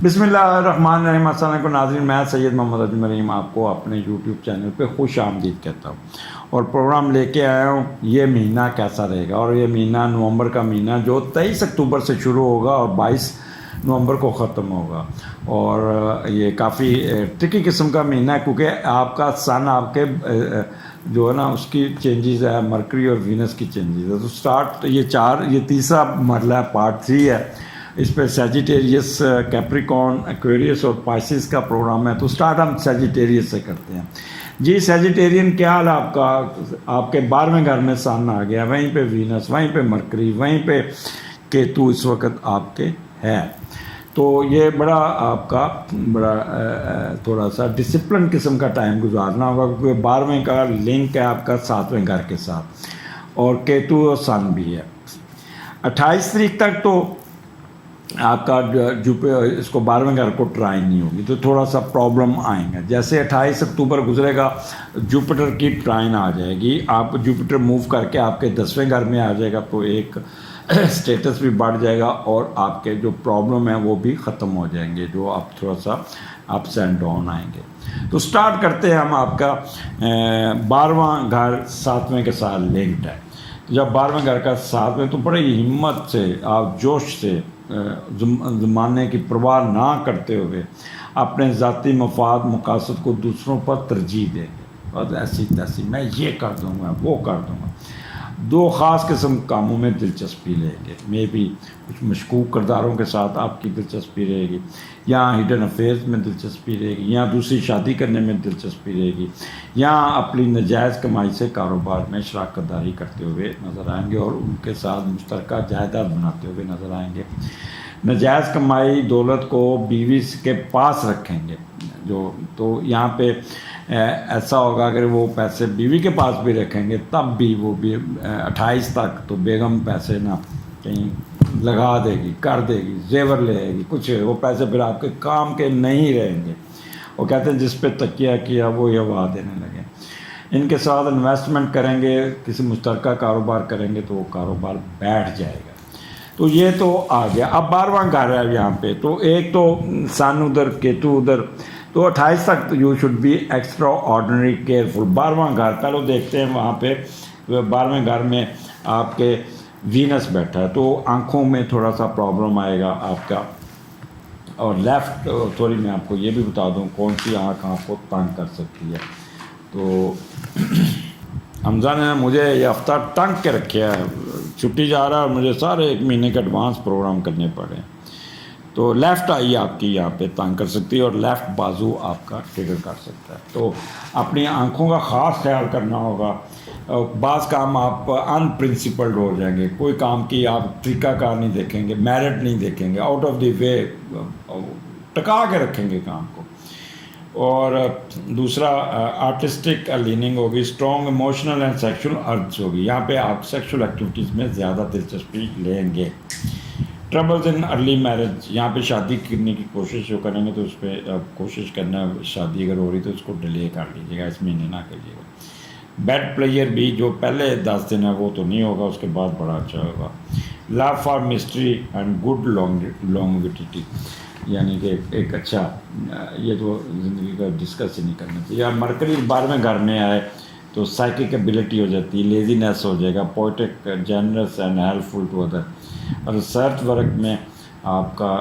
بسم اللہ الرحمن الرحیم۔ السلام علیکم ناظرین، میں سید محمد اجمل رحیم آپ کو اپنے یوٹیوب چینل پہ خوش آمدید کہتا ہوں اور پروگرام لے کے آیا ہوں یہ مہینہ کیسا رہے گا۔ اور یہ مہینہ نومبر کا مہینہ جو 23 اکتوبر سے شروع ہوگا اور 22 نومبر کو ختم ہوگا، اور یہ کافی ٹرکی قسم کا مہینہ ہے کیونکہ آپ کا سن آپ کے جو ہے نا اس کی چینجز ہے، مرکری اور وینس کی چینجز ہے۔ تو سٹارٹ یہ تیسرا مرحلہ پارٹ 3 ہے۔ اس پہ سیجیٹیریس، کیپریکون، ایکویریس اور پائسس کا پروگرام ہے۔ تو سٹارٹ ہم سیجیٹیریس سے کرتے ہیں۔ جی سیجیٹیرین کیا حال آپ کا؟ آپ کے 12ویں گھر میں سن آ گیا، وہیں پہ وینس، وہیں پہ مرکری، وہیں پہ کیتو اس وقت آپ کے ہے۔ تو یہ بڑا آپ کا تھوڑا سا ڈسپلن قسم کا ٹائم گزارنا ہوگا کیونکہ 12ویں کا لنک ہے آپ کا 7ویں گھر کے ساتھ، اور کیتو اور سن بھی ہے۔ 28 تاریخ تک تو آپ کا اس کو 12ویں گھر کو ٹرائی نہیں ہوگی، تو تھوڑا سا پرابلم آئیں گا۔ جیسے 28 اکتوبر گزرے گا جوپیٹر کی ٹرائن آ جائے گی، آپ جوپیٹر موو کر کے آپ کے 10ویں گھر میں آ جائے گا، تو ایک سٹیٹس بھی بڑھ جائے گا اور آپ کے جو پرابلم ہیں وہ بھی ختم ہو جائیں گے، جو آپ تھوڑا سا اپس اینڈ ڈاؤن آئیں گے۔ تو سٹارٹ کرتے ہیں ہم۔ آپ کا 12واں گھر 7ویں کے ساتھ لنکڈ ہے۔ جب 12ویں گھر کا 7ویں، تو بڑے ہمت سے آپ جوش سے زمانے کی پرواہ نہ کرتے ہوئے اپنے ذاتی مفاد مقاصد کو دوسروں پر ترجیح دیں گے، اور ایسی تیسی میں یہ کر دوں گا وہ کر دوں گا۔ دو خاص قسم کاموں میں دلچسپی لیں گے، میں بھی کچھ مشکوک کرداروں کے ساتھ آپ کی دلچسپی رہے گی، یا ہڈن افیئرز میں دلچسپی رہے گی، یا دوسری شادی کرنے میں دلچسپی رہے گی، یا اپنی نجائز کمائی سے کاروبار میں شراکت داری کرتے ہوئے نظر آئیں گے اور ان کے ساتھ مشترکہ جائیداد بناتے ہوئے نظر آئیں گے۔ نجائز کمائی دولت کو بیوی کے پاس رکھیں گے، تو یہاں پہ ایسا ہوگا اگر وہ پیسے بیوی کے پاس بھی رکھیں گے تب بھی وہ بھی 28 تک تو بیگم پیسے نہ کہیں لگا دے گی، کر دے گی، زیور لے گی، کچھ وہ پیسے پھر آپ کے کام کے نہیں رہیں گے۔ وہ کہتے ہیں جس پہ تکیہ کیا وہ ہوا دینے لگے۔ ان کے ساتھ انویسٹمنٹ کریں گے، کسی مشترکہ کاروبار کریں گے تو وہ کاروبار بیٹھ جائے گا۔ تو یہ تو آ گیا۔ اب 12واں گھر ہے یہاں پہ، تو ایک تو سن ادھر، کیتو ادھر، تو 28 تک you should be extraordinary careful. 12واں گھر پہلے دیکھتے ہیں، وہاں پہ 12ویں گھر میں آپ کے وینس بیٹھا ہے، تو آنکھوں میں تھوڑا سا پرابلم آئے گا آپ کا۔ اور لیفٹ سوری میں آپ کو یہ بھی بتا دوں کون سی آنکھ آپ کو تنگ کر سکتی ہے۔ تو حمزہ نے مجھے یہ ہفتہ ٹنگ کے رکھا ہے، چھٹی جا رہا ہے اور مجھے سارے 1 مہینے کے ایڈوانس پروگرام کرنے پڑے۔ تو لیفٹ آئی آپ کی یہاں پہ تنگ کر سکتی ہے اور لیفٹ بازو آپ کا ٹریگر کر سکتا ہے۔ تو اپنی آنکھوں کا خاص خیال کرنا ہوگا۔ بعض کام آپ ان پرنسپلڈ ہو جائیں گے، کوئی کام کی آپ طریقہ کار نہیں دیکھیں گے، میرٹ نہیں دیکھیں گے، آؤٹ آف دی وے ٹکا کے رکھیں گے کام کو۔ اور دوسرا آرٹسٹک لیننگ ہوگی، strong emotional and sexual urges ہوگی، یہاں پہ آپ سیکشل ایکٹیویٹیز میں زیادہ دلچسپی لیں گے۔ ٹربلز ان ارلی میرج، یہاں پہ شادی کرنے کی کوشش جو کریں گے تو اس پہ کوشش کرنا، شادی اگر ہو رہی تو اس کو ڈیلے کر لیجیے گا، اس مہینے نہ کریے گا۔ بیڈ پلیئر بھی جو پہلے 10 دن ہے وہ تو نہیں ہوگا، اس کے بعد بڑا اچھا ہوگا۔ Love for mystery and good longevity, یعنی کہ ایک اچھا، یہ تو زندگی کا ڈسکس ہی نہیں کرنا چاہیے۔ مرکری 12ویں گھر میں آئے تو سائیکک ایبلٹی ہو جاتی ہے، لیزینس ہو جائے گا، poetic, generous and helpful to other. اور ریسرچ ورک میں آپ کا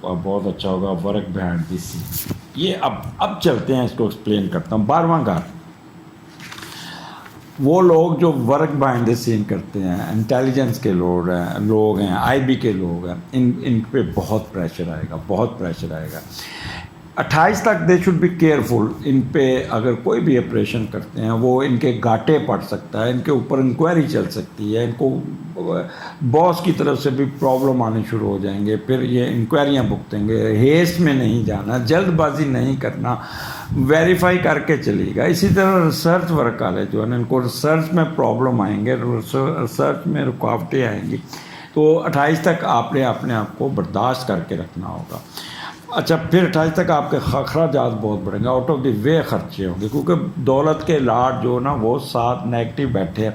بہت اچھا ہوگا، ورک بہائنڈ دی سین۔ یہ اب چلتے ہیں، اس کو ایکسپلین کرتا ہوں۔ 12واں گھر، وہ لوگ جو ورک بہائنڈ دی سین کرتے ہیں، انٹیلیجنس کے لوگ ہیں، آئی بی کے لوگ ہیں، ان پہ بہت پریشر آئے گا، بہت پریشر آئے گا۔ 28 تک دے شوڈ بی کیئرفل۔ ان پہ اگر کوئی بھی آپریشن کرتے ہیں وہ ان کے گھاٹے پڑ سکتا ہے، ان کے اوپر انکوائری چل سکتی ہے، ان کو باس کی طرف سے بھی پرابلم آنے شروع ہو جائیں گے، پھر یہ انکوائریاں بھگتیں گے۔ ہیسٹ میں نہیں جانا، جلد بازی نہیں کرنا، ویریفائی کر کے چلیے گا۔ اسی طرح ریسرچ ورک والے جو ہیں ان کو ریسرچ میں پرابلم آئیں گے، ریسرچ میں رکاوٹیں آئیں گی، تو 28 تک آپ نے اپنے آپ کو برداشت کر کے رکھنا ہوگا۔ اچھا، پھر 28 تک آپ کے اخراجات بہت بڑھیں گے، آؤٹ آف دی وے خرچے ہوں گے، کیونکہ دولت کے لاٹ جو نا وہ ساتھ نیگیٹو بیٹھے ہیں،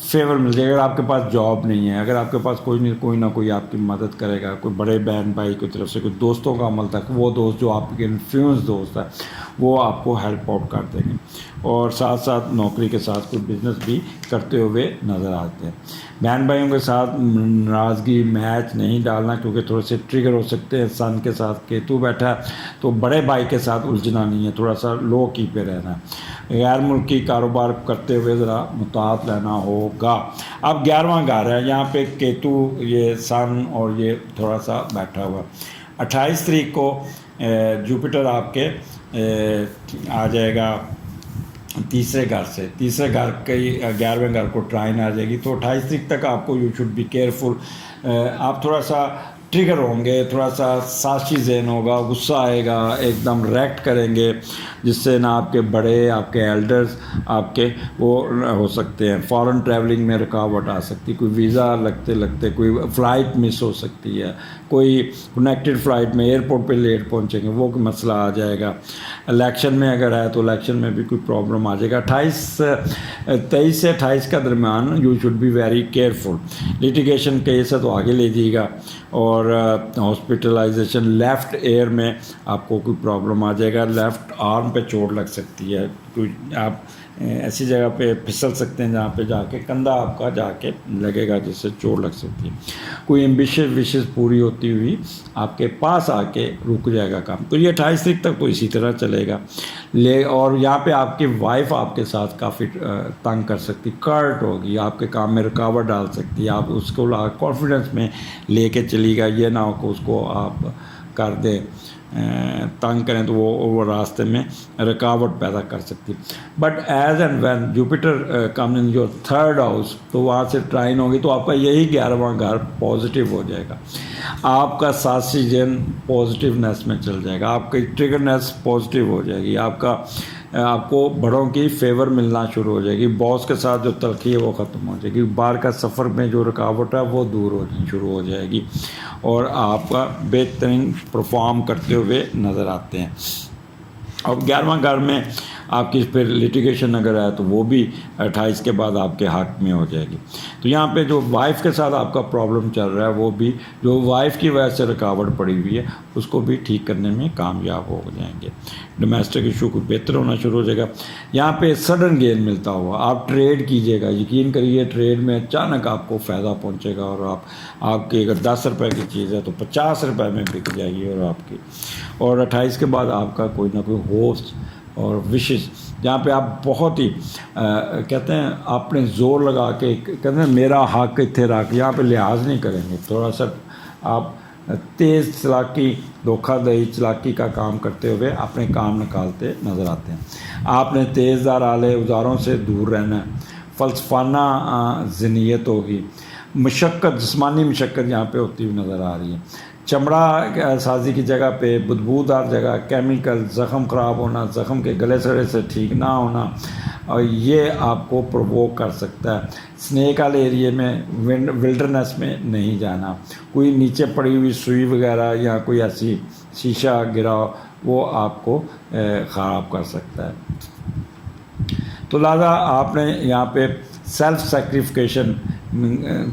فیور مل جائے گا. اگر آپ کے پاس جاب نہیں ہے, اگر آپ کے پاس کوئی نہ کوئی آپ کی مدد کرے گا, کوئی بڑے بہن بھائی کی طرف سے کوئی دوستوں کا عمل تک, وہ دوست جو آپ کے انفلوئنس دوست ہے وہ آپ کو ہیلپ آؤٹ کر دیں گے, اور ساتھ ساتھ نوکری کے ساتھ کوئی بزنس بھی کرتے ہوئے نظر آتے ہیں. بہن بھائیوں کے ساتھ ناراضگی میچ نہیں ڈالنا, کیونکہ تھوڑے سے ٹریگر ہو سکتے ہیں. سن کے ساتھ کیتو بیٹھا ہے تو بڑے بھائی کے ساتھ الجھنا نہیں ہے, تھوڑا سا لو کی پہ رہنا ہے. غیر ملکی کاروبار کرتے ہوئے ذرا محتاط رہنا ہوگا. اب 11واں گھر ہے, یہاں پہ کیتو, یہ سن اور یہ تھوڑا سا بیٹھا ہوا. 28 تاریخ کو جوپیٹر آپ کے آ جائے گا تیسرے گھر سے, تیسرے گھر کے 11ویں گھر کو ٹرائن آ جائے گی. تو 28 تاریخ تک آپ کو یو شوڈ بی کیئرفل. آپ تھوڑا سا ٹریگر ہوں گے, تھوڑا سا سازشی ذہن ہوگا, غصہ آئے گا, ایک دم ریکٹ کریں گے, جس سے نہ آپ کے بڑے, آپ کے ایلڈرز آپ کے وہ ہو سکتے ہیں. فارن ٹریولنگ میں رکاوٹ آ سکتی, کوئی ویزا لگتے کوئی فلائٹ مس ہو سکتی ہے, کوئی کنیکٹڈ فلائٹ میں ایئرپورٹ پہ لیٹ پہنچیں گے, وہ مسئلہ آ جائے گا. الیکشن میں اگر ہے تو الیکشن میں بھی کوئی پرابلم آ جائے گا. 23 سے 28 کا درمیان you should be very careful. Litigation case ہے تو آگے لے جائے گا, اور ہاسپٹلائزیشن, لیفٹ ایئر میں آپ کو کوئی پرابلم آ جائے گا, لیفٹ آرم پہ چوٹ لگ سکتی ہے, کوئی آپ ایسی جگہ پہ پھسل سکتے ہیں جہاں پہ جا کے کندھا آپ کا جا کے لگے گا, جس سے چوٹ لگ سکتی ہے. کوئی ایمبیشس وشز پوری ہوتی ہوئی آپ کے پاس آ کے رک جائے گا کام. تو یہ 28 تاریخ تک تو اسی طرح چلے گا. اور یہاں پہ آپ کی وائف آپ کے ساتھ کافی تنگ کر سکتی, کرٹ ہوگی, آپ کے کام میں رکاوٹ ڈال سکتی ہے. آپ اس کو کانفیڈنس میں لے کے چلی گا, یہ نہ ہو کہ اس کو آپ کر دیں, تنگ کریں تو وہ راستے میں رکاوٹ پیدا کر سکتی. But as and when Jupiter come in your third house, تو وہاں سے ٹرائن ہوگی تو آپ کا یہی 11واں گھر پازیٹیو ہو جائے گا. آپ کا سازشی ذہن پازیٹیونیس میں چل جائے گا, آپ کی ٹریگرنیس پازیٹیو ہو جائے گی, آپ کو بڑوں کی فیور ملنا شروع ہو جائے گی. باس کے ساتھ جو تلخی ہے وہ ختم ہو جائے گی. باہر کا سفر میں جو رکاوٹ ہے وہ دور ہونی شروع ہو جائے گی, اور آپ کا بہترین پرفارم کرتے ہوئے نظر آتے ہیں. اور 11واں گھر میں آپ کی پھر لیٹیگیشن اگر ہے تو وہ بھی 28 کے بعد آپ کے حق میں ہو جائے گی. تو یہاں پہ جو وائف کے ساتھ آپ کا پرابلم چل رہا ہے, وہ بھی جو وائف کی وجہ سے رکاوٹ پڑی ہوئی ہے اس کو بھی ٹھیک کرنے میں کامیاب ہو جائیں گے. ڈومیسٹک ایشو کو بہتر ہونا شروع ہو جائے گا. یہاں پہ سڈن گین ملتا ہوا, آپ ٹریڈ کیجیے گا, یقین کریے ٹریڈ میں اچانک آپ کو فائدہ پہنچے گا, اور آپ کی اگر 10 روپے کی چیز ہے تو 50 روپے میں بک جائے گی. اور آپ کی, اور 28 کے بعد آپ کا کوئی نہ کوئی ہوسٹ اور وشز, جہاں پہ آپ بہت ہی کہتے ہیں آپ نے زور لگا کے کہتے ہیں میرا حق اتنے رکھ, یہاں پہ لحاظ نہیں کریں گے. تھوڑا سا آپ تیز چلاکی, دھوکہ دہی چلاکی کا کام کرتے ہوئے اپنے کام نکالتے نظر آتے ہیں. آپ نے تیز دار آلے اوزاروں سے دور رہنا ہے. فلسفانہ ذہنیت ہوگی. مشقت, جسمانی مشقت یہاں پہ ہوتی ہوئی نظر آ رہی ہے. چمڑا سازی کی جگہ پہ بدبودار جگہ, کیمیکل, زخم خراب ہونا, زخم کے گلے سڑے سے ٹھیک نہ ہونا, اور یہ آپ کو پرووک کر سکتا ہے. سنیک والے ایریے میں, ولڈرنیس میں نہیں جانا. کوئی نیچے پڑی ہوئی سوئی وغیرہ یا کوئی ایسی شیشہ گرا وہ آپ کو خراب کر سکتا ہے. تو لہٰذا آپ نے یہاں پہ سیلف سیکریفیکیشن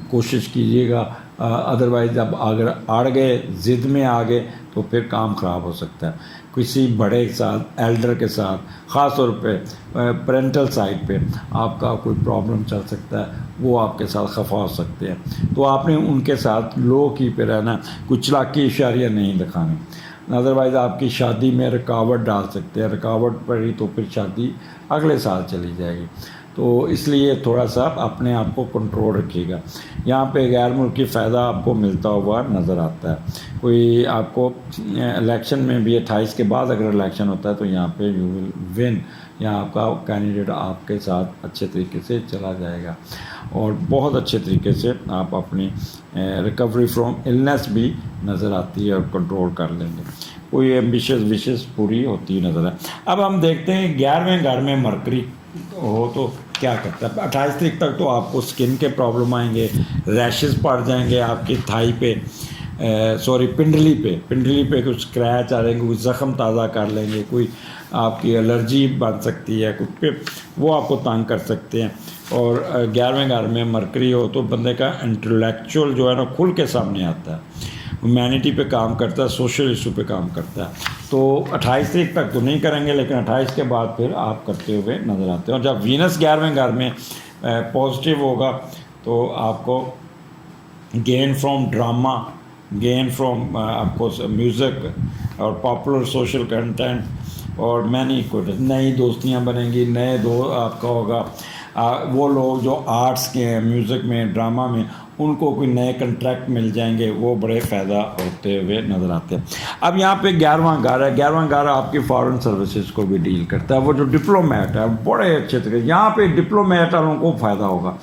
کوشش کیجیے گا, ادروائز جب اگر اڑ گئے, ضد میں آ گئے تو پھر کام خراب ہو سکتا ہے. کسی بڑے کے ساتھ, ایلڈر کے ساتھ, خاص طور پہ پیرنٹل سائڈ پہ آپ کا کوئی پرابلم چل سکتا ہے, وہ آپ کے ساتھ خفا ہو سکتے ہیں. تو آپ نے ان کے ساتھ لو کی پہ رہنا, کچھ چلاکی اشاریہ نہیں دکھانے. ادروائز آپ کی شادی میں رکاوٹ ڈال سکتے ہیں, رکاوٹ پڑی تو پھر شادی اگلے سال چلی جائے گی. تو اس لیے تھوڑا سا اپنے آپ کو کنٹرول رکھیے گا. یہاں پہ غیر ملکی فائدہ آپ کو ملتا ہوا نظر آتا ہے. کوئی آپ کو الیکشن میں بھی 28 کے بعد اگر الیکشن ہوتا ہے تو یہاں پہ یو ول ون, یہاں آپ کا کینڈیڈیٹ آپ کے ساتھ اچھے طریقے سے چلا جائے گا, اور بہت اچھے طریقے سے آپ اپنی ریکوری فرام النیس بھی نظر آتی ہے اور کنٹرول کر لیں گے. کوئی ایمبیشس وشز پوری ہوتی نظر ہے. اب ہم دیکھتے ہیں 11ویں گھر میں مرکری ہو تو کیا کرتا ہے. 28 تاریخ تک تو آپ کو سکن کے پرابلم آئیں گے, ریشز پڑ جائیں گے آپ کی تھائی پہ, سوری پنڈلی پہ کچھ اسکریچ آ رہے ہیں، کوئی زخم تازہ کر لیں گے، کوئی آپ کی الرجی بن سکتی ہے کچھ پہ، وہ آپ کو تنگ کر سکتے ہیں۔ اور 11ویں گھر میں مرکری ہو تو بندے کا انٹلیکچوئل جو ہے نا کھل کے سامنے آتا ہے، ہیومینٹی پہ کام کرتا ہے، سوشل ایشو پہ کام کرتا ہے۔ تو 28 تاریخ تک تو نہیں کریں گے، لیکن 28 کے بعد پھر آپ کرتے ہوئے نظر آتے ہیں۔ اور جب وینس 11ویں گھر میں پازیٹیو ہوگا تو آپ کو gain from drama, gain from آپ کو میوزک اور پاپولر سوشل کنٹینٹ اور مینی کچھ نئی دوستیاں بنیں گی، نئے آپ کا ہوگا وہ لوگ جو آرٹس کے ہیں، میوزک میں، ڈرامہ میں، ان کو کوئی نئے کنٹریکٹ مل جائیں گے، وہ بڑے فائدہ ہوتے ہوئے نظر آتے ہیں۔ اب یہاں پہ 11واں گھر ہے، 11واں گھر آپ کی فارن سروسز کو بھی ڈیل کرتا ہے، وہ جو ڈپلومیٹ ہے بڑے اچھے طریقے، یہاں پہ ڈپلومیٹ والوں کو فائدہ ہوگا،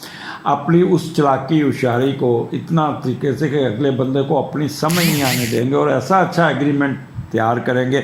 اپنی اس چلاکی ہوشیاری کو اتنا طریقے سے کہ اگلے بندے کو اپنی سمجھ نہیں آنے دیں گے، اور ایسا اچھا ایگریمنٹ تیار کریں گے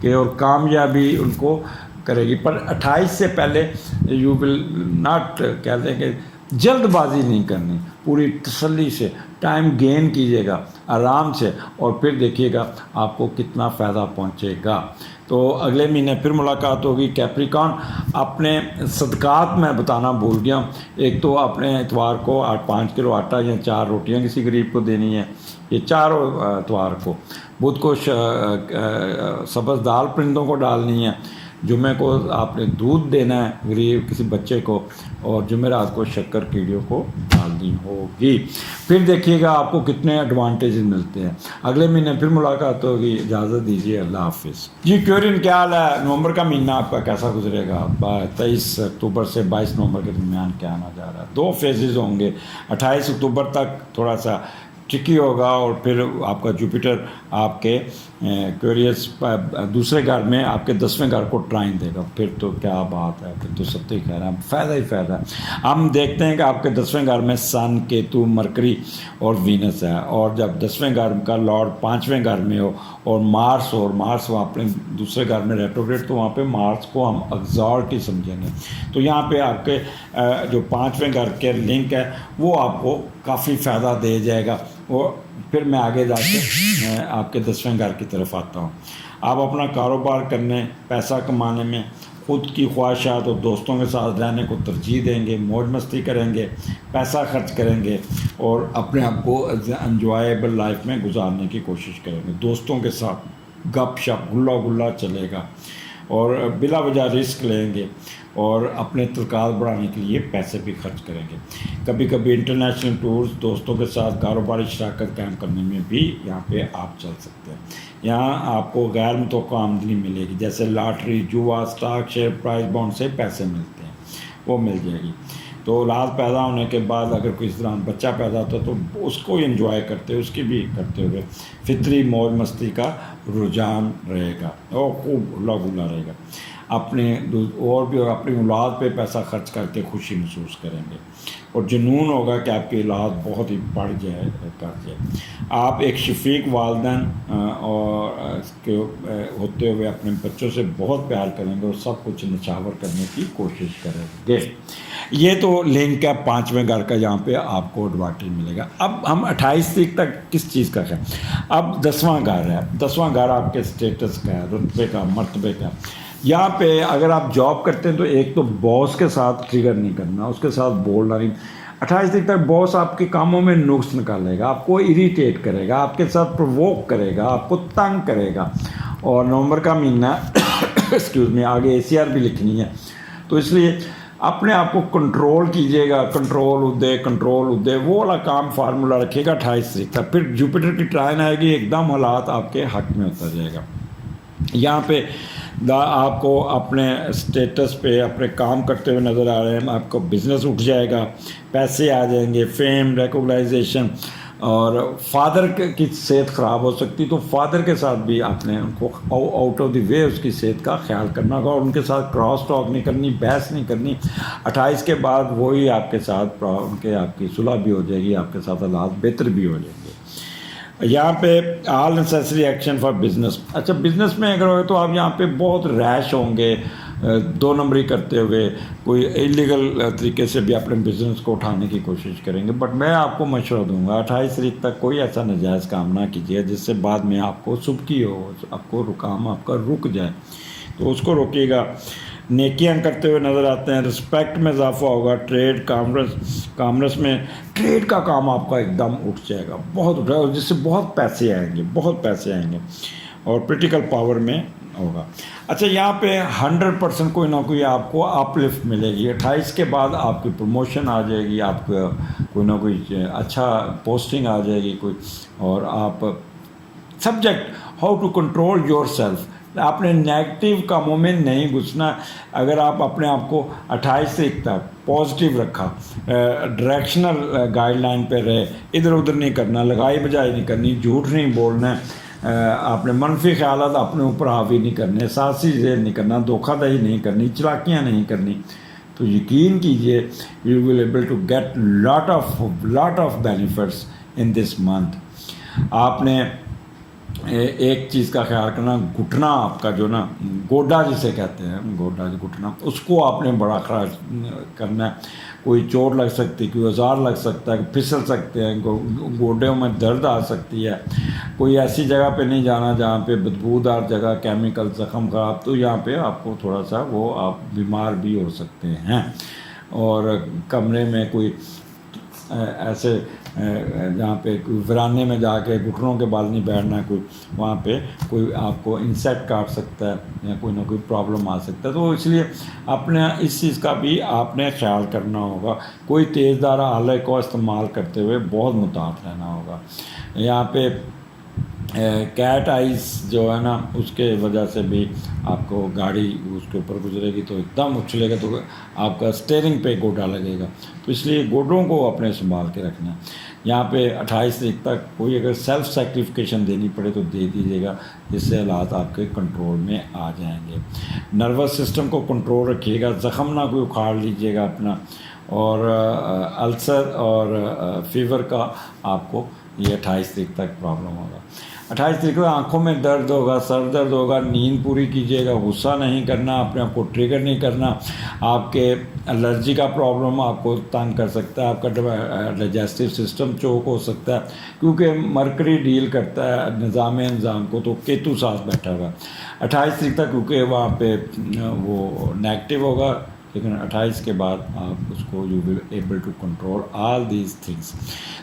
کہ اور کامیابی ان کو کرے گی۔ پر 28 سے پہلے یو ول ناٹ، کہتے ہیں کہ جلد بازی نہیں کرنی، پوری تسلی سے ٹائم گین کیجیے گا آرام سے، اور پھر دیکھیے گا آپ کو کتنا فائدہ پہنچے گا۔ تو اگلے مہینے پھر ملاقات ہوگی۔ کیپریکان، اپنے صدقات میں بتانا بھول گیا، ایک تو اپنے اتوار کو 5 کلو آٹا یا 4 روٹیاں کسی غریب کو دینی ہے، یہ 4 اتوار کو، بدھ کو سبز دال پرندوں کو ڈالنی ہے، جمعے کو آپ نے دودھ دینا ہے غریب کسی بچے کو، اور جمعرات کو شکر کیڑیوں کو ڈالنی ہوگی۔ پھر دیکھیے گا آپ کو کتنے ایڈوانٹیجز ملتے ہیں۔ اگلے مہینے پھر ملاقات ہوگی، اجازت دیجیے، اللہ حافظ۔ جی کیورین، کیا حال ہے؟ نومبر کا مہینہ آپ کا کیسا گزرے گا؟ 23 اکتوبر سے 22 نومبر کے درمیان کیا آنا جا رہا ہے؟ 2 فیزز ہوں گے۔ 28 اکتوبر تک تھوڑا سا ٹرکی ہوگا، اور پھر آپ کا جوپیٹر آپ کے کیوریس دوسرے گھر میں آپ کے 10ویں گھر کو ٹرائن دے گا، پھر تو کیا بات ہے، پھر تو سب ہی کہہ رہا ہے، فائدہ ہی فائدہ ہے۔ ہم دیکھتے ہیں کہ آپ کے 10ویں گھر میں سن، کیتو، مرکری اور وینس ہے، اور جب 10ویں گھر کا لارڈ 5ویں گھر میں ہو اور مارس ہو، اور مارس وہاں اپنے دوسرے گھر میں ریٹروگریڈ، تو وہاں پہ مارس کو ہم ایگزالٹ سمجھیں گے۔ تو یہاں پہ آپ کے جو 5ویں گھر کے لنک ہے وہ آپ کو کافی فائدہ دے جائے گا۔ اور پھر میں آگے جا کے آپ کے 10ویں گھر کی طرف آتا ہوں۔ آپ اپنا کاروبار کرنے، پیسہ کمانے میں خود کی خواہشات اور دوستوں کے ساتھ رہنے کو ترجیح دیں گے، موج مستی کریں گے، پیسہ خرچ کریں گے، اور اپنے آپ کو انجوائیبل لائف میں گزارنے کی کوشش کریں گے۔ دوستوں کے ساتھ گپ شپ، گلا گلا چلے گا، اور بلا وجہ رسک لیں گے، اور اپنے تعلقات بڑھانے کے لیے پیسے بھی خرچ کریں گے۔ کبھی کبھی انٹرنیشنل ٹورز، دوستوں کے ساتھ کاروباری شراکت قائم کرنے میں بھی یہاں پہ آپ چل سکتے ہیں۔ یہاں آپ کو غیر متوقع آمدنی ملے گی، جیسے لاٹری، جوا، اسٹاک، شیئر پرائز بانڈ سے پیسے ملتے ہیں، وہ مل جائے گی۔ تو اولاد پیدا ہونے کے بعد اگر کوئی اس دوران بچہ پیدا ہوتا ہے تو اس کو انجوائے کرتے، اس کی بھی کرتے ہوئے فطری موج مستی کا رجحان رہے گا، اور خوب ہلا گلا رہے گا۔ اپنے اور بھی اپنی اولاد پہ پیسہ خرچ کر کے خوشی محسوس کریں گے، اور جنون ہوگا کہ آپ کی اولاد بہت ہی بڑھ جائے، کر جائے۔ آپ ایک شفیق والدین اور کے ہوتے ہوئے اپنے بچوں سے بہت پیار کریں گے، اور سب کچھ نچھاور کرنے کی کوشش کریں گے۔ یہ تو لنک ہے 5ویں گھر کا، جہاں پہ آپ کو ایڈوانٹیج ملے گا۔ اب ہم 28 تاریخ تک کس چیز کا ہے؟ اب 10واں گھر ہے۔ 10واں گھر آپ کے اسٹیٹس کا ہے، رتبے کا، مرتبے کا۔ یہاں پہ اگر آپ جاب کرتے ہیں تو ایک تو باس کے ساتھ ٹریگر نہیں کرنا، اس کے ساتھ بولنا نہیں۔ 28 تاریخ تک باس آپ کے کاموں میں نقص نکالے گا، آپ کو اریٹیٹ کرے گا، آپ کے ساتھ پرووک کرے گا، آپ کو تنگ کرے گا۔ اور نومبر کا مہینہ ایکسکیوز می، آگے ACR بھی لکھنی ہے، تو اس لیے اپنے آپ کو کنٹرول کیجیے گا۔ کنٹرول عہدے وہ والا کام فارمولہ رکھیے گا 28 تاریخ تک۔ پھر جوپیٹر کی ٹرائن آئے گی، ایک دم حالات آپ کے حق میں ہوتا جائے گا۔ یہاں پہ آپ کو اپنے اسٹیٹس پہ اپنے کام کرتے ہوئے نظر آ رہے ہیں، آپ کو بزنس اٹھ جائے گا، پیسے آ جائیں گے، فیم، ریکوگنائزیشن۔ اور فادر کی صحت خراب ہو سکتی، تو فادر کے ساتھ بھی آپ نے ان کو آؤٹ آف دی وے اس کی صحت کا خیال کرنا ہوگا، اور ان کے ساتھ کراس ٹاک نہیں کرنی، بحث نہیں کرنی۔ 28 کے بعد وہی آپ کے ساتھ ان کے آپ کی صلح بھی ہو جائے گی، آپ کے ساتھ حالات بہتر بھی ہو جائیں گے۔ یہاں پہ آل نیسیسری ایکشن فار بزنس۔ اچھا، بزنس میں اگر ہوئے تو آپ یہاں پہ بہت ریش ہوں گے، دو نمبری کرتے ہوئے کوئی ایلیگل طریقے سے بھی اپنے بزنس کو اٹھانے کی کوشش کریں گے. بٹ میں آپ کو مشورہ دوں گا 28 تاریخ تک کوئی ایسا ناجائز کام نہ کیجیے جس سے بعد میں آپ کو سبکی ہو, آپ کو کام آپ کا رک جائے, تو اس کو روکیے گا. نیکیاں کرتے ہوئے نظر آتے ہیں, رسپیکٹ میں اضافہ ہوگا, ٹریڈ کامرس میں ٹریڈ کا کام آپ کا ایک دم اٹھ جائے گا, بہت اٹھا, جس سے بہت پیسے آئیں گے, بہت پیسے آئیں گے, اور پولیٹیکل پاور میں ہوگا. اچھا, یہاں پہ 100% کوئی نہ کوئی آپ کو اپ لفٹ ملے گی. 28 کے بعد آپ کی پروموشن آ جائے گی, آپ کو کوئی نہ کوئی اچھا پوسٹنگ آ جائے گی کوئی, اور آپ subject how to control yourself. آپ نے نیگیٹو کاموں میں نہیں گھسنا. اگر آپ اپنے آپ کو 28 تاریخ تک پازیٹیو رکھا, ڈائریکشنل گائیڈ لائن پہ رہے, ادھر ادھر نہیں کرنا, لگائی بجائی نہیں کرنی, جھوٹ نہیں بولنا, آپ نے منفی خیالات اپنے اوپر حاوی نہیں کرنے, احساسی ذہن نہیں کرنا, دھوکہ دہی نہیں کرنی, چلاکیاں نہیں کرنی, تو یقین کیجئے you will able to get lot of benefits in this month. آپ نے ایک چیز کا خیال کرنا, گھٹنا آپ کا جو نا گوڈا جسے کہتے ہیں, گوڈا گھٹنا, اس کو آپ نے بڑا خراج کرنا ہے. کوئی چوٹ لگ سکتی, کوئی اوزار لگ سکتا ہے, پھسل سکتے ہیں, گوڈوں میں درد آ سکتی ہے. کوئی ایسی جگہ پہ نہیں جانا جہاں پہ بدبودار جگہ, کیمیکل, زخم خراب, تو یہاں پہ آپ کو تھوڑا سا وہ آپ بیمار بھی ہو سکتے ہیں. اور کمرے میں کوئی ایسے جہاں پہ کوئی ورانے میں جا کے گھٹنوں کے بال نہیں بیٹھنا, کوئی وہاں پہ کوئی آپ کو انسیکٹ کاٹ سکتا ہے یا کوئی نہ کوئی پرابلم آ سکتا ہے. تو اس لیے اپنے اس چیز کا بھی آپ نے خیال کرنا ہوگا. کوئی تیز دھار آلے کو استعمال کرتے ہوئے بہت محتاط رہنا ہوگا. یہاں پہ کیٹ آئیز جو ہے نا, اس کے وجہ سے بھی آپ کو گاڑی اس کے اوپر گزرے گی تو ایک دم اچھلے گا, تو آپ کا اسٹیئرنگ پہ گوڈا لگے گا. تو اس لیے گوڈوں کو اپنے سنبھال کے رکھنا ہے. یہاں پہ 28 تاریخ تک کوئی اگر سیلف سیکریفیکیشن دینی پڑے تو دے دیجیے گا, جس سے حالات آپ کے کنٹرول میں آ جائیں گے. نروس سسٹم کو کنٹرول رکھیے گا, زخم نہ کوئی اکھاڑ لیجیے گا اپنا, اور السر اور فیور کا آپ کو یہ 28 تاریخ تک پرابلم ہوگا. 28 تاریخ کو آنکھوں میں درد ہوگا, سر درد ہوگا, نیند پوری کیجیے گا, غصہ نہیں کرنا, اپنے آپ کو ٹریگر نہیں کرنا. آپ کے الرجی کا پرابلم آپ کو تنگ کر سکتا ہے, آپ کا ڈائجسٹیو سسٹم چوک ہو سکتا ہے, کیونکہ مرکری ڈیل کرتا ہے نظام کو, تو کیتو ساتھ بیٹھا ہوا 28 تاریخ تک, کیونکہ وہاں پہ وہ نیگیٹو ہوگا. لیکن 28 کے بعد آپ اس کو you will able to control all these things.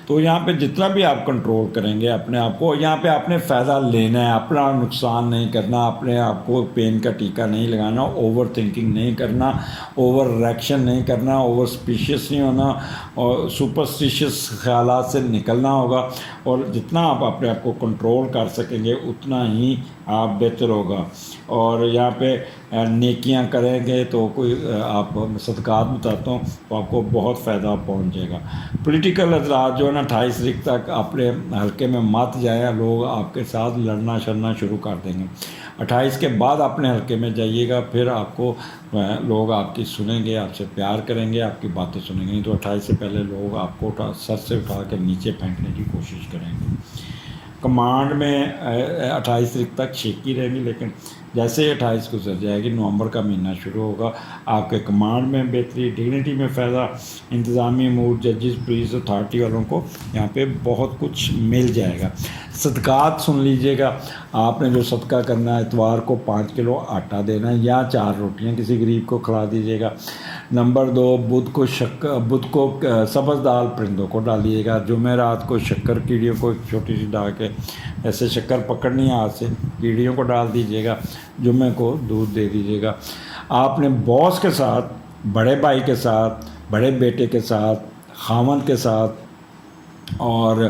تو یہاں پہ جتنا بھی آپ کنٹرول کریں گے اپنے آپ کو, یہاں پہ آپ نے فائدہ لینا ہے, اپنا نقصان نہیں کرنا, اپنے آپ کو پین کا ٹیکہ نہیں لگانا, اوور تھنکنگ نہیں کرنا, اوور ریئیکشن نہیں کرنا, اوور اسپیشیس نہیں ہونا, اور سپرسٹیشیس خیالات سے نکلنا ہوگا. اور جتنا آپ اپنے آپ کو کنٹرول کر سکیں گے اتنا ہی آپ بہتر ہوگا. اور یہاں پہ نیکیاں کریں گے تو کوئی آپ صدقات بتاتا ہوں تو آپ کو بہت فائدہ پہنچ جائے گا. پولیٹیکل حضرات جو ہے نا 28 تاریخ تک اپنے حلقے میں مت جائیں, لوگ آپ کے ساتھ لڑنا شرنا شروع کر دیں گے. 28 کے بعد اپنے حلقے میں جائیے گا, پھر آپ کو لوگ آپ کی سنیں گے, آپ سے پیار کریں گے, آپ کی باتیں سنیں گے. نہیں تو 28 سے پہلے لوگ آپ کو سر سے اٹھا کے نیچے پھینکنے کی کوشش کریں گے. کمانڈ میں 28 تاریخ تک شیکی رہیں گی, لیکن جیسے 28 گزر جائے گی, نومبر کا مہینہ شروع ہوگا, آپ کے کمانڈ میں بہتری, ڈگنیٹی میں فائدہ, انتظامی امور, ججز, پولیس اتھارٹی والوں کو یہاں پہ بہت کچھ مل جائے گا. صدقات سن لیجئے گا, آپ نے جو صدقہ کرنا ہے, اتوار کو 5 کلو آٹا دینا ہے یا 4 روٹیاں کسی غریب کو کھلا دیجیے گا. نمبر 2, بدھ کو سبز دال پرندوں کو ڈالیے گا. جمعرات کو شکر کیڑیوں کو ایک چھوٹی سی ڈال کے ایسے شکر پکڑنی ہے ہاتھ سے, کیڑیوں کو ڈال دیجیے گا. جمعے کو دودھ دے دیجیے گا. آپ نے باس کے ساتھ, بڑے بھائی کے ساتھ, بڑے بیٹے کے ساتھ, خاوند کے ساتھ اور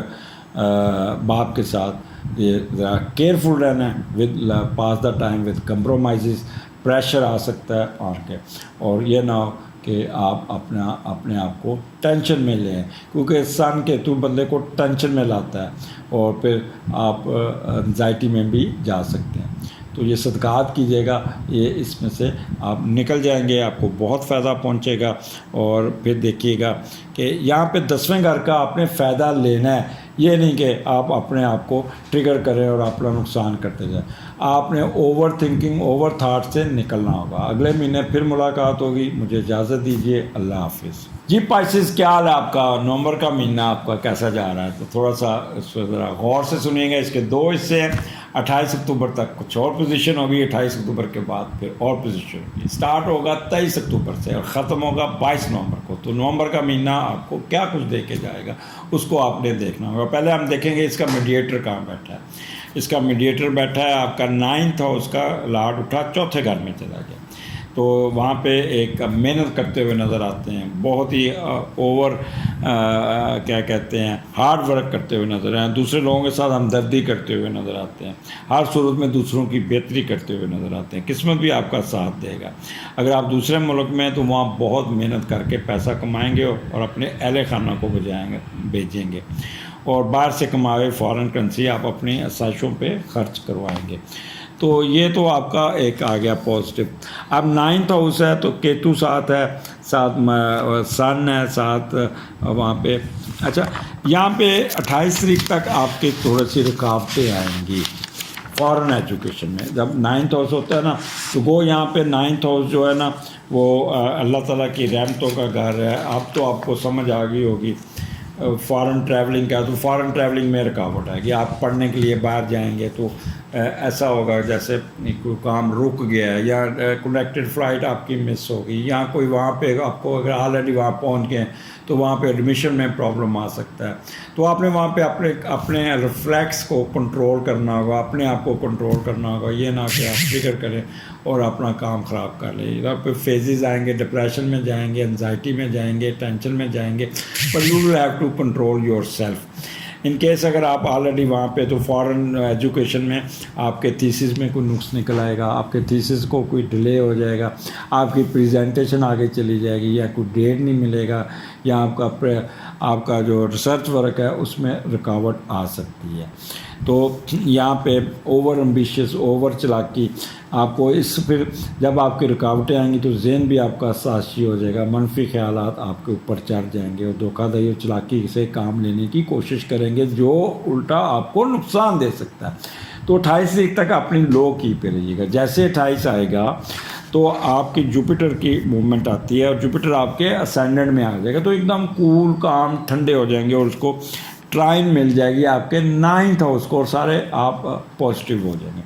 باپ کے ساتھ یہ ذرا کیئرفل رہنا ہے. With pass the time with compromises, pressure آ سکتا ہے اور یہ نہ ہو کہ آپ اپنے آپ کو ٹینشن میں لیں, کیونکہ سن کیتو بندے کو ٹینشن میں لاتا ہے اور پھر آپ انزائٹی میں بھی جا سکتے ہیں. تو یہ صدقات کیجیے گا, یہ اس میں سے آپ نکل جائیں گے, آپ کو بہت فائدہ پہنچے گا. اور پھر دیکھیے گا کہ یہاں پہ 10ویں گھر کا آپ نے فائدہ لینا ہے, یہ نہیں کہ آپ اپنے آپ کو ٹریگر کریں اور اپنا نقصان کرتے جائیں. آپ نے اوور تھنکنگ اوور تھاٹ سے نکلنا ہوگا. اگلے مہینے پھر ملاقات ہوگی. مجھے اجازت دیجیے. اللہ حافظ. جی پائسز، کیا حال ہے آپ کا؟ نومبر کا مہینہ آپ کا کیسا جا رہا ہے؟ تو تھوڑا سا اس پہ ذرا غور سے سنیے گا. اس کے 2 حصے ہیں. 28 اکتوبر تک کچھ اور پوزیشن ہوگی، 28 اکتوبر کے بعد پھر اور پوزیشن ہوگی. اسٹارٹ ہوگا 23 اکتوبر سے اور ختم ہوگا 22 نومبر کو. تو نومبر کا مہینہ آپ کو کیا کچھ دے کے جائے گا اس کو آپ نے دیکھنا ہوگا. پہلے ہم دیکھیں گے اس کا میڈیٹر کہاں بیٹھا ہے. اس کا میڈیٹر بیٹھا ہے آپ کا 9th ہاؤس کا لاڈ اٹھا چوتھے گھر میں چلا گیا. تو وہاں پہ ایک محنت کرتے ہوئے نظر آتے ہیں، بہت ہی اوور کیا کہتے ہیں ہارڈ ورک کرتے ہوئے نظر آئے ہیں. دوسرے لوگوں کے ساتھ ہمدردی کرتے ہوئے نظر آتے ہیں. ہر صورت میں دوسروں کی بہتری کرتے ہوئے نظر آتے ہیں. قسمت بھی آپ کا ساتھ دے گا. اگر آپ دوسرے ملک میں ہیں تو وہاں بہت محنت کر کے پیسہ کمائیں گے اور اپنے اہل خانہ کو بھیجیں گے. اور باہر سے کمائے فارن کرنسی آپ اپنی آسائشوں پہ خرچ کروائیں گے. تو یہ تو آپ کا ایک آ گیا پازیٹیو. اب 9th ہاؤس ہے تو کیتو ساتھ ہے، ساتھ سن ہے، ساتھ وہاں پہ. اچھا یہاں پہ 28 تاریخ تک آپ کی تھوڑی سی رکاوٹیں آئیں گی فارن ایجوکیشن میں. جب 9th ہاؤس ہوتا ہے نا تو وہ یہاں پہ 9th ہاؤس جو ہے نا وہ اللہ تعالیٰ کی رحمتوں کا گھر ہے. اب تو آپ کو سمجھ آ گئی ہوگی فارن ٹریولنگ کا. تو فارن ٹریولنگ میں رکاوٹ آئے گی. آپ پڑھنے کے لیے باہر جائیں گے تو ایسا ہوگا جیسے کوئی کام رک گیا ہے یا کنیکٹڈ فلائٹ آپ کی مس ہوگی، یا کوئی وہاں پہ آپ کو اگر آلریڈی وہاں پہنچ گئے تو وہاں پہ ایڈمیشن میں پرابلم آ سکتا ہے. تو آپ نے وہاں پہ اپنے ریفلیکس کو کنٹرول کرنا ہوگا، اپنے آپ کو کنٹرول کرنا ہوگا. یہ نہ کہ آپ فکر کریں اور اپنا کام خراب کر لیں. ادھر پہ فیزز آئیں گے، ڈپریشن میں جائیں گے، انزائٹی میں جائیں گے، ٹینشن میں جائیں گے. But you will have to control yourself. In case اگر آپ آلریڈی وہاں پہ تو فارن ایجوکیشن میں آپ کے تھیسس میں کوئی نقص نکل آئے گا، آپ کے تھیسس کو کوئی ڈیلے ہو جائے گا، آپ کی پریزنٹیشن آگے چلی جائے گی، یا کوئی ڈیٹ نہیں ملے گا، یا آپ کا جو ریسرچ ورک ہے اس میں رکاوٹ آ سکتی ہے. تو یہاں پہ اوور ایمبیشیس، اوور چلاکی آپ کو پھر جب آپ کی رکاوٹیں آئیں گی تو ذہن بھی آپ کا حساسی ہو جائے گا. منفی خیالات آپ کے اوپر چڑھ جائیں گے اور دھوکہ دہی اور چلاکی سے کام لینے کی کوشش کریں گے جو الٹا آپ کو نقصان دے سکتا ہے. تو 28 تاریخ تک اپنی لو کی پہ رہیے گا. جیسے 28 آئے گا تو آپ کی جوپیٹر کی موومنٹ آتی ہے اور جوپیٹر آپ کے اسینڈنٹ میں آ جائے گا. تو ایک دم کول کام ٹھنڈے ہو جائیں گے اور اس کو ٹرائن مل جائے گی آپ کے 9th ہاؤس کو اور سارے آپ پازیٹیو ہو جائیں گے.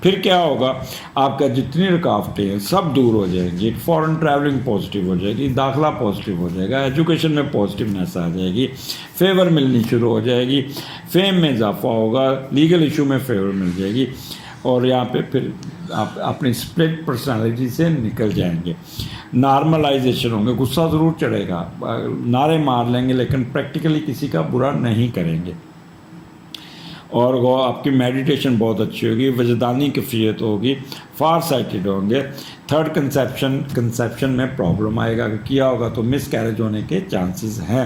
پھر کیا ہوگا، آپ کا جتنی رکاوٹیں ہیں سب دور ہو جائیں گی. فارن ٹریولنگ پازیٹیو ہو جائے گی، داخلہ پازیٹیو ہو جائے گا، ایجوکیشن میں پازیٹیونیس آ جائے گی، فیور ملنی شروع ہو جائے گی، فیم میں اضافہ ہوگا، لیگل ایشو میں فیور مل جائے گی. اور یہاں پہ پھر آپ اپنی اسپلٹ پرسنالٹی سے نکل جائیں گے. نارملائزیشن ہوں گے. غصہ ضرور چڑھے گا، نعرے مار لیں گے لیکن پریکٹیکلی کسی کا برا نہیں کریں گے. اور وہ آپ کی میڈیٹیشن بہت اچھی ہوگی، وجدانی کیفیت ہوگی، فار سائٹڈ ہوں گے. تھرڈ کنسیپشن میں پرابلم آئے گا، اگر کیا ہوگا تو مس کیریج ہونے کے چانسز ہیں.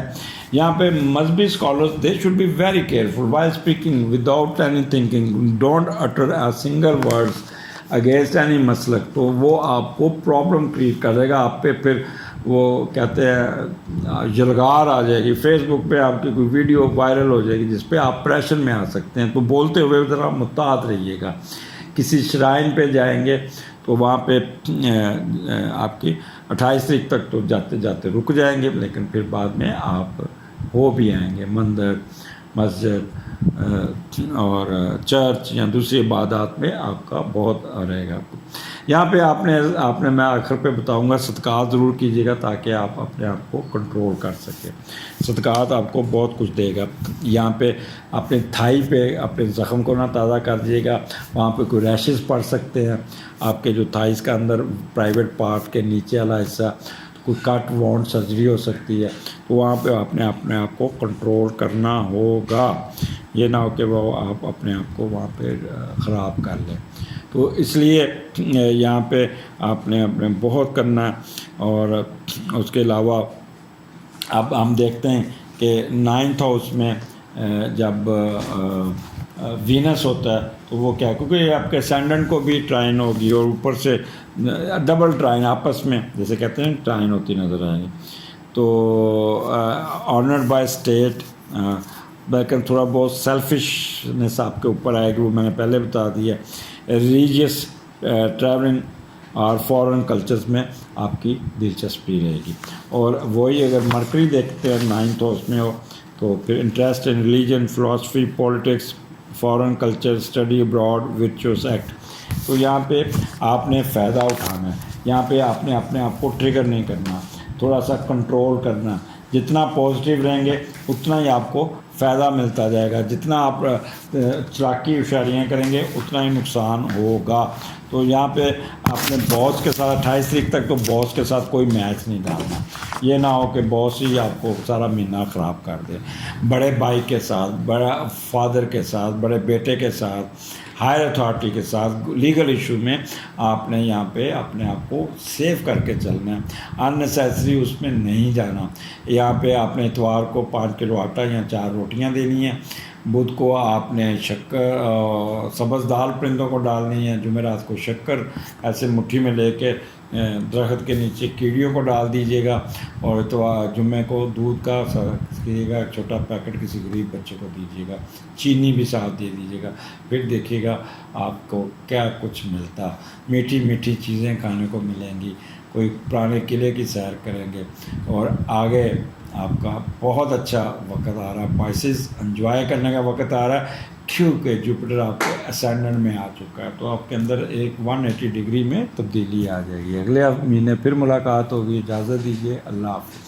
یہاں پہ مذہبی scholars they should be very careful while speaking without any thinking. Don't utter a single words against any مسلک. تو وہ آپ کو پرابلم کریٹ کرے گا. آپ پہ پھر وہ کہتے ہیں یلغار آ جائے گی. فیس بک پہ آپ کی کوئی ویڈیو وائرل ہو جائے گی جس پہ آپ پریشر میں آ سکتے ہیں. تو بولتے ہوئے ذرا محتاط رہیے گا. کسی شرائن پہ جائیں گے تو وہاں پہ آپ کی 28 تاریخ تک تو جاتے جاتے رک جائیں گے لیکن پھر بعد میں آپ ہو بھی آئیں گے. مندر، مسجد اور چرچ یا دوسری عبادات میں آپ کا بہت رہے گا. یہاں پہ آپ نے میں آخر پہ بتاؤں گا صدقات ضرور کیجیے گا تاکہ آپ اپنے آپ کو کنٹرول کر سکیں. صدقات آپ کو بہت کچھ دے گا. یہاں پہ اپنے تھائی پہ اپنے زخم کو نہ تازہ کر دیجیے گا. وہاں پہ کوئی ریشز پڑ سکتے ہیں آپ کے جو تھائیز کا اندر پرائیویٹ پارٹ کے نیچے والا حصہ، کوئی کٹ وانڈ سرجری ہو سکتی ہے. تو وہاں پہ آپ نے اپنے آپ کو کنٹرول کرنا ہوگا. یہ نہ ہو کہ وہ آپ اپنے آپ کو وہاں پہ خراب کر لیں. تو اس لیے یہاں پہ آپ نے اپنے بہت کرنا ہے. اور اس کے علاوہ اب ہم دیکھتے ہیں کہ 9th ہاؤس میں جب وینس ہوتا ہے تو وہ کیا، کیونکہ یہ آپ کے اسینڈنٹ کو بھی ٹرائن ہوگی اور اوپر سے ڈبل ٹرائن آپس میں جیسے کہتے ہیں ٹرائن ہوتی نظر آئے گی. تو آنرڈ بائی اسٹیٹ، لیکن تھوڑا بہت سیلفشنس آپ کے اوپر آئے گی، وہ میں نے پہلے بتا دیا. ریلیجیس ٹریولنگ اور فارن کلچرز میں آپ کی دلچسپی رہے گی. اور وہی اگر مرکری دیکھتے ہیں 9th ہاؤس میں ہو تو پھر interest in religion, philosophy, politics, foreign culture, study abroad, virtuous act. تو یہاں پہ آپ نے فائدہ اٹھانا ہے، یہاں پہ آپ نے اپنے آپ کو ٹریگر نہیں کرنا، تھوڑا سا کنٹرول کرنا. جتنا پازیٹیو رہیں گے اتنا ہی آپ کو فائدہ ملتا جائے گا، جتنا آپ چالاکی ہوشیاریاں کریں گے اتنا ہی نقصان ہوگا. تو یہاں پہ اپنے باس کے ساتھ 28 تاریخ تک تو باس کے ساتھ کوئی میچ نہیں ڈالنا. یہ نہ ہو کہ باس ہی آپ کو سارا مہینہ خراب کر دے. بڑے بھائی کے ساتھ، بڑا فادر کے ساتھ، بڑے بیٹے کے ساتھ، ہائر اتھارٹی کے ساتھ لیگل ایشو میں آپ نے یہاں پہ اپنے آپ کو سیو کر کے چلنا ہے، ان نیسیسری اس میں نہیں جانا. یہاں پہ آپ نے اتوار کو 5 کلو آٹا یا 4 روٹیاں دینی ہیں، بدھ کو آپ نے شکر سبز دال پرندوں کو ڈالنی ہے، جمعرات کو شکر ایسے مٹھی میں لے کے درخت کے نیچے کیڑیوں کو ڈال دیجیے گا، اور تو جمعے کو دودھ کا کیجیے گا، ایک چھوٹا پیکٹ کسی غریب بچے کو دیجیے گا، چینی بھی ساتھ دے دیجیے گا. پھر دیکھیے گا آپ کو کیا کچھ ملتا. میٹھی میٹھی چیزیں کھانے کو ملیں گی، کوئی پرانے قلعے کی سیر کریں گے، اور آگے آپ کا بہت اچھا وقت آ رہا ہے. پائسز انجوائے کرنے کا وقت آ رہا ہے، کیونکہ جوپیٹر آپ کے اسینڈنٹ میں آ چکا ہے. تو آپ کے اندر ایک 180 ڈگری میں تبدیلی آ جائے گی. اگلے مہینے پھر ملاقات ہوگی. اجازت دیجیے. اللہ حافظ.